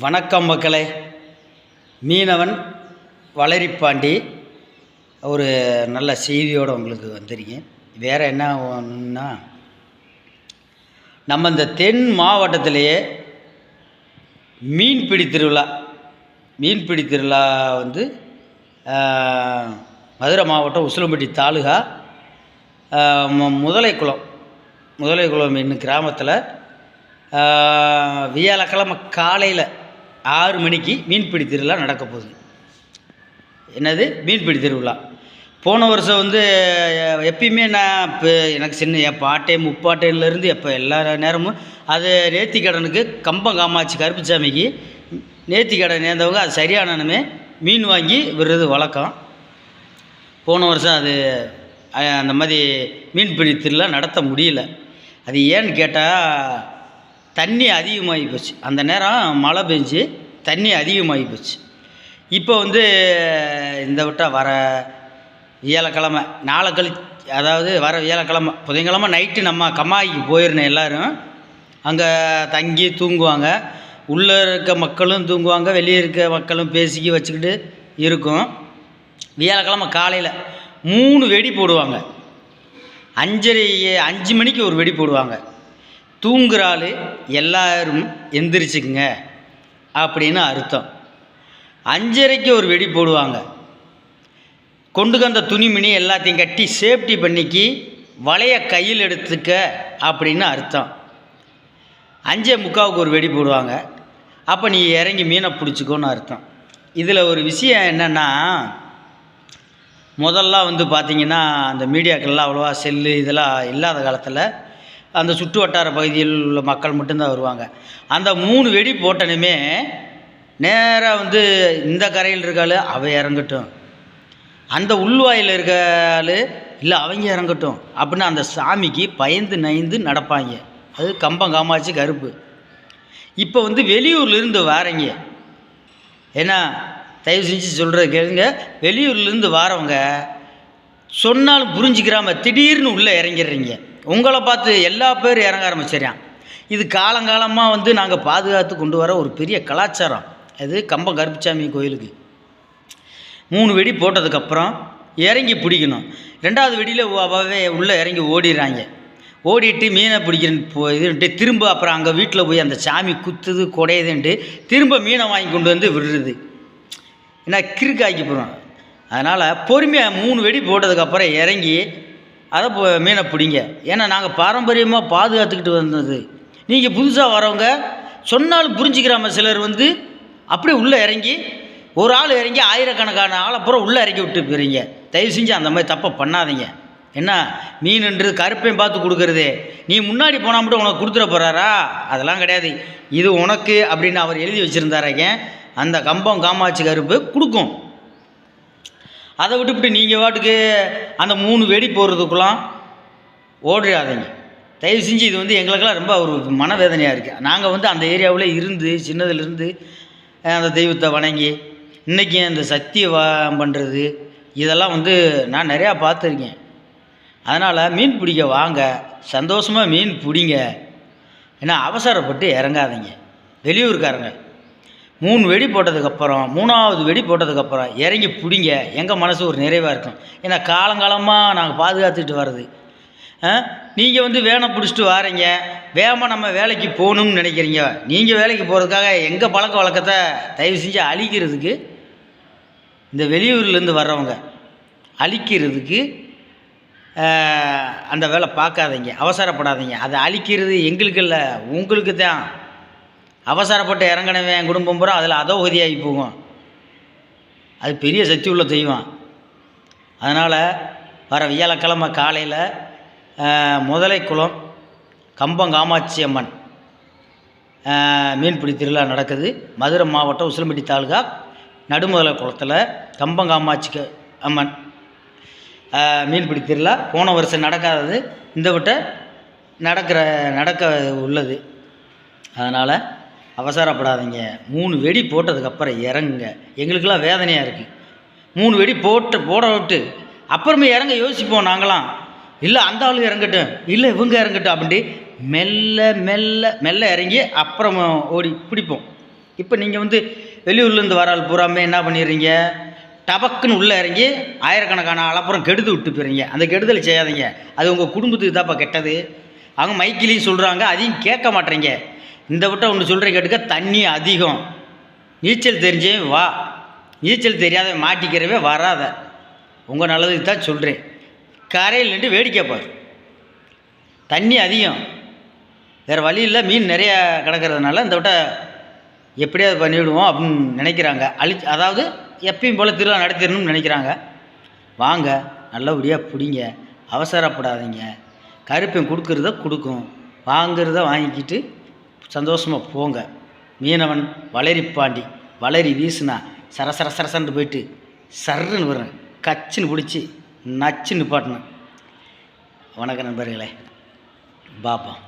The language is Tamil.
வணக்கம் மக்களே. மீனவன் வளரிப்பாண்டி ஒரு நல்ல செய்தியோடு உங்களுக்கு வந்திருக்கேன். வேறு என்ன ஒன்றுன்னா, நம்ம இந்த தென் மாவட்டத்திலேயே மீன்பிடி திருவிழா வந்து மதுரை மாவட்டம் உசிலம்பட்டி தாலுகா முதலைக்குளம் என்னும் கிராமத்தில் வியாழக்கிழமை காலையில் 6 மணிக்கு மீன்பிடி திருவிழா நடக்க போகுது. என்னது மீன்பிடி திருவிழா? போன வருஷம் வந்து எப்பயுமே நான் இப்போ எனக்கு என் பாட்டையும் முப்பாட்டையிலேருந்து எப்போ எல்லா நேரமும் அது நேர்த்திக்கடனுக்கு கம்பம் காமாட்சி கருப்புசாமிக்கு நேர்த்திக்கடன் நேர்ந்தவங்க அது சரியானமே மீன் வாங்கி விடுறது வழக்கம். போன வருஷம் அது அந்த மாதிரி மீன்பிடி திருவிழா நடத்த முடியல. அது ஏன்னு கேட்டால் தண்ணி அதிகமாகி போச்சு. அந்த நேரம் மழை பெஞ்சு தண்ணி அதிகமாகி போச்சு. இப்போ வந்து இந்த விட்டால் வர வியாழக்கிழமை நாளை அதாவது வர வியாழக்கிழமை புதன்கிழமை நைட்டு நம்ம கம்மாய்க்கு போயிருந்தேன். எல்லோரும் அங்கே தங்கி தூங்குவாங்க. உள்ளே இருக்க மக்களும் தூங்குவாங்க, வெளியே இருக்க மக்களும் பேசிக்கி வச்சுக்கிட்டு இருக்கும். வியாழக்கிழமை காலையில் 3 வெடி போடுவாங்க. 5 மணிக்கு ஒரு வெடி போடுவாங்க. தூங்குற ஆள் எல்லாரும் எந்திரிச்சுக்குங்க அப்படின்னு அர்த்தம். 5:30க்கு ஒரு வெடி போடுவாங்க. கொண்டு வந்த துணிமணி எல்லாத்தையும் கட்டி சேஃப்டி பண்ணிக்கி வலையை கையில் எடுத்துக்க அப்படின்னு அர்த்தம். 5:45க்கு ஒரு வெடி போடுவாங்க. அப்போ நீ இறங்கி மீனை பிடிச்சிக்கோன்னு அர்த்தம். இதில் ஒரு விஷயம் என்னென்னா, முதல்லாம் வந்து பார்த்திங்கன்னா அந்த மீடியாக்கள்லாம் அவ்வளோவா செல்லு இதெல்லாம் இல்லாத காலத்தில் அந்த சுற்று வட்டார பகுதியில் உள்ள மக்கள் மட்டும்தான் வருவாங்க. அந்த 3 வெடி போட்டனுமே நேராக வந்து இந்த கரையில் இருக்காள் அவ இறங்கட்டும், அந்த உள்வாயில் இருக்காள் இல்லை அவங்க இறங்கட்டும் அப்படின்னு அந்த சாமிக்கு பயந்து நைந்து நடப்பாங்க. அது கம்பம் காமாட்சி கருப்பு. இப்போ வந்து வெளியூர்லேருந்து வாரீங்க, ஏன்னா தயவு செஞ்சு சொல்கிறது கேளுங்க. வெளியூர்லேருந்து வாரவங்க சொன்னாலும் புரிஞ்சுக்கிறாம திடீர்னு உள்ளே இறங்கிடுறீங்க. உங்களை பார்த்து எல்லா பேரும் இறங்க ஆரம்பிச்சிடறான். இது காலங்காலமாக வந்து நாங்கள் பாதுகாத்து கொண்டு வர ஒரு பெரிய கலாச்சாரம். அது கம்பம் கருப்புசாமி கோயிலுக்கு 3 வெடி போட்டதுக்கப்புறம் இறங்கி பிடிக்கணும். 2வது வெடியில் அவாவே உள்ளே இறங்கி ஓடிடுறாங்க. ஓடிட்டு மீனை பிடிக்கிறேன்ட்டு திரும்ப அப்புறம் அங்கே வீட்டில் போய் அந்த சாமி குத்துது குடையுதுன்ட்டு திரும்ப மீனை வாங்கி கொண்டு வந்து விடுறது. ஏன்னா கிறுக்காக்கி போகிறோம். அதனால் பொறுமையாக 3 வெடி போட்டதுக்கப்புறம் இறங்கி அதை மீனை பிடிங்க. ஏன்னா நாங்கள் பாரம்பரியமாக பாதுகாத்துக்கிட்டு வந்தது. நீங்கள் புதுசாக வரவங்க சொன்னாலும் புரிஞ்சுக்கிறாம சிலர் வந்து அப்படியே உள்ளே இறங்கி ஒரு ஆள் இறங்கி ஆயிரக்கணக்கான ஆளப்புறம் உள்ளே இறக்கி விட்டு போகிறீங்க. தயவு செஞ்சு அந்த மாதிரி தப்பை பண்ணாதீங்க. என்ன மீன்ன்றது கருப்பையும் பார்த்து கொடுக்குறதே, நீ முன்னாடி போனால் மட்டும் உனக்கு கொடுத்துட போகிறாரா? அதெல்லாம் கிடையாது. இது உனக்கு அப்படின்னு அவர் எழுதி வச்சுருந்தாரங்க. அந்த கம்பம் காமாட்சி கருப்பு கொடுக்கும். அதை விட்டுவிட்டு நீங்கள் வாட்டுக்கு அந்த 3 வெடி போடுறதுக்குலாம் ஓடிடாதீங்க தயவு செஞ்சு. இது வந்து எங்களுக்கெல்லாம் ரொம்ப ஒரு மனவேதனையாக இருக்குது. நாங்கள் வந்து அந்த ஏரியாவில் இருந்து சின்னதுலேருந்து அந்த தெய்வத்தை வணங்கி இன்றைக்கி அந்த சத்தியம் பண்ணுறது இதெல்லாம் வந்து நான் நிறையா பார்த்துருக்கேன். அதனால் மீன் பிடிக்க வாங்க, சந்தோஷமாக மீன் பிடிங்க. ஏன்னா அவசரப்பட்டு இறங்காதீங்க. வெளியூருக்காரங்க 3 வெடி போட்டதுக்கப்புறம் 3வது வெடி போட்டதுக்கப்புறம் இறங்கி பிடிங்க. எங்கள் மனசு ஒரு நிறைவாக இருக்கும். ஏன்னா காலங்காலமாக நாங்கள் பாதுகாத்துக்கிட்டு வர்றது. நீங்கள் வந்து வேனை பிடிச்சிட்டு வாரீங்க, வேகமாக நம்ம வேலைக்கு போகணும்னு நினைக்கிறீங்க. நீங்கள் வேலைக்கு போகிறதுக்காக எங்கள் பழக்க வழக்கத்தை தயவு செஞ்சு அழிக்கிறதுக்கு இந்த வெளியூர்லேருந்து வர்றவங்க அழிக்கிறதுக்கு அந்த வேலை பார்க்காதீங்க, அவசரப்படாதீங்க. அதை அழிக்கிறது எங்களுக்கு இல்லை, உங்களுக்கு தான். அவசரப்பட்டு இறங்கினவன் என் குடும்பம் பூரா அதில் அதோகதியாகி போகும். அது பெரிய சக்தி உள்ள தெய்வம். அதனால் வர வியாழக்கிழமை காலையில் முதலைக்குளம் கம்பம் காமாட்சி அம்மன் மீன்பிடி திருவிழா நடக்குது. மதுரை மாவட்டம் உசிலம்பட்டி தாலுகா நடுமுதலை குளத்தில் கம்பம் காமாட்சி அம்மன் மீன்பிடி திருவிழா. போன வருஷம் நடக்காதது, இந்த விட்ட நடக்க உள்ளது. அதனால் அவசரப்படாதீங்க. 3 வெடி போட்டதுக்கப்புறம் இறங்குங்க. எங்களுக்கெல்லாம் வேதனையாக இருக்குது. 3 வெடி போட விட்டு அப்புறமே இறங்க யோசிப்போம் நாங்களாம். இல்லை அந்த ஆள் இறங்கட்டும், இல்லை இவங்க இறங்கட்டும் அப்படின்ட்டு மெல்ல மெல்ல மெல்ல இறங்கி அப்புறம் ஓடி பிடிப்போம். இப்போ நீங்கள் வந்து வெளியூர்லேருந்து வர ஆள் பூராமே என்ன பண்ணிடுறீங்க, டபக்குன்னு உள்ளே இறங்கி ஆயிரக்கணக்கான அலப்புறம் கெடுத்து விட்டு போயிடுறீங்க. அந்த கெடுதலை செய்யாதீங்க, அது உங்கள் குடும்பத்துக்கு தான்ப்பா கெட்டது. அவங்க மைக்கிலையும் சொல்கிறாங்க, அதையும் கேட்க மாட்டேறீங்க. இந்த விட்ட ஒன்று சொல்கிறேன் கேட்டுக்க, தண்ணி அதிகம், நீச்சல் தெரிஞ்சே வா, நீச்சல் தெரியாத மாட்டிக்கிறவே வராத. உங்கள் நல்லதுக்கு தான் சொல்கிறேன். கரையில் நின்று வேடிக்கை பாரு, தண்ணி அதிகம், வேறு வழி இல்லை, மீன் நிறையா கிடக்கிறதுனால இந்த விட்ட எப்படியாவது பண்ணிவிடுவோம் அப்படின்னு நினைக்கிறாங்க. அதாவது எப்பயும் போல் திருவிழா நடத்திடணும்னு நினைக்கிறாங்க. வாங்க, நல்லபடியாக பிடிங்க, அவசரப்படாதீங்க. கருப்பன் கொடுக்குறத கொடுக்கும், வாங்கிறத வாங்கிக்கிட்டு சந்தோஷமாக போங்க. மீனவன் வளரிப்பாண்டி, வளரி வீசுனா சரசர சரசரன்னு போயிட்டு சர்ன்னு வரும், கச்சுன்னு பிடிச்சி நச்சுன்னு பாட்டணும். வணக்கம் நண்பர்களே, பாப்போம்.